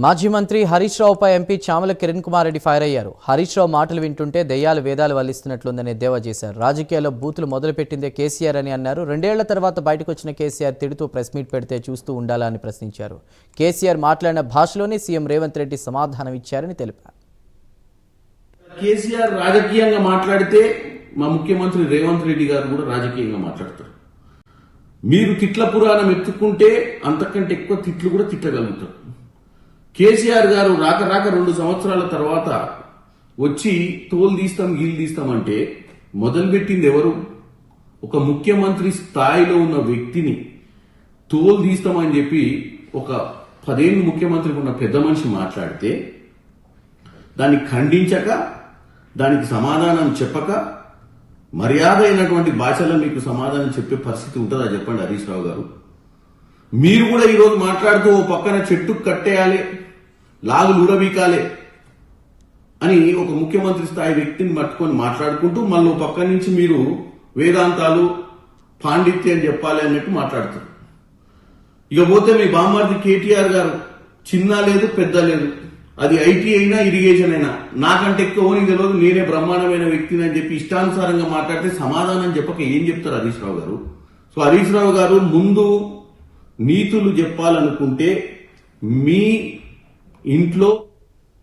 మాజీ మంత్రి Harish రావుపై MP Chamala Kiran Kumar Reddy fire అయ్యారు. హరీష్ రావు మాటలు వింటుంటే దెయ్యాలు వేదాలు వల్లిస్తున్నట్లుందని ఎద్దేవా చేశారు. రాజకీయాల్లో బూతులు మొదలుపెట్టిందే కేసీఆర్ అని అన్నారు. 2 ఏళ్ల తర్వాత బయటకు వచ్చిన కేసీఆర్ తిడుతూ ప్రెస్ మీట్ పెడితే చూస్తూ ఉండాలా అని ప్రశ్నించారు. కేసీఆర్ మాట్లాడిన భాషలోనే సీఎం రేవంత్ రెడ్డి సమాధానం ఇచ్చారని తెలిపారు. కేసీఆర్ రాజకీయంగా మాట్లాడితే మా ముఖ్యమంత్రి రేవంత్ రెడ్డి గారు కూడా రాజకీయంగా మాట్లాడతారు. మీరు తిట్ల పురాణం ఎత్తుకుంటే అంతకంటే ఎక్కువ తిట్లు కూడా తిట్టగలుగుతారు. కేసీఆర్ గారు రాక 2 సంవత్సరాల తర్వాత వచ్చి తోలు తీస్తాం గీలు తీస్తామంటే మొదలుపెట్టింది ఎవరు? ఒక ముఖ్యమంత్రి స్థాయిలో ఉన్న వ్యక్తిని తోలు తీస్తామని చెప్పి ఒక 10 ఏళ్ళు ముఖ్యమంత్రికి ఉన్న పెద్ద మనిషి మాట్లాడితే దాన్ని ఖండించక, దానికి సమాధానం చెప్పక, మర్యాద అయినటువంటి భాషలో మీకు సమాధానం చెప్పే పరిస్థితి ఉంటుందా చెప్పండి హరీష్ రావు గారు? మీరు కూడా ఈరోజు మాట్లాడుతూ ఓ పక్కన చెట్టు కట్టేయాలి, లాగులు ఊడబీకాలే అని ఒక ముఖ్యమంత్రి స్థాయి వ్యక్తిని పట్టుకొని మాట్లాడుకుంటూ మళ్ళీ పక్క నుంచి మీరు వేదాంతాలు పాండిత్యం చెప్పాలి అన్నట్టు మాట్లాడుతారు. ఇక పోతే మీ బామ్మర్ది కేటీఆర్ గారు చిన్న లేదు పెద్ద లేదు, అది ఐటీ అయినా ఇరిగేషన్ అయినా నాకంటే ఎక్కువ నీకు తెలియదు, నేనే బ్రహ్మాండమైన వ్యక్తిని అని చెప్పి ఇష్టానుసారంగా మాట్లాడితే సమాధానం చెప్పక ఏం చెప్తారు హరీష్ రావు గారు? సో హరీష్ రావు గారు ముందు నీతులు చెప్పాలనుకుంటే మీ ఇంట్లో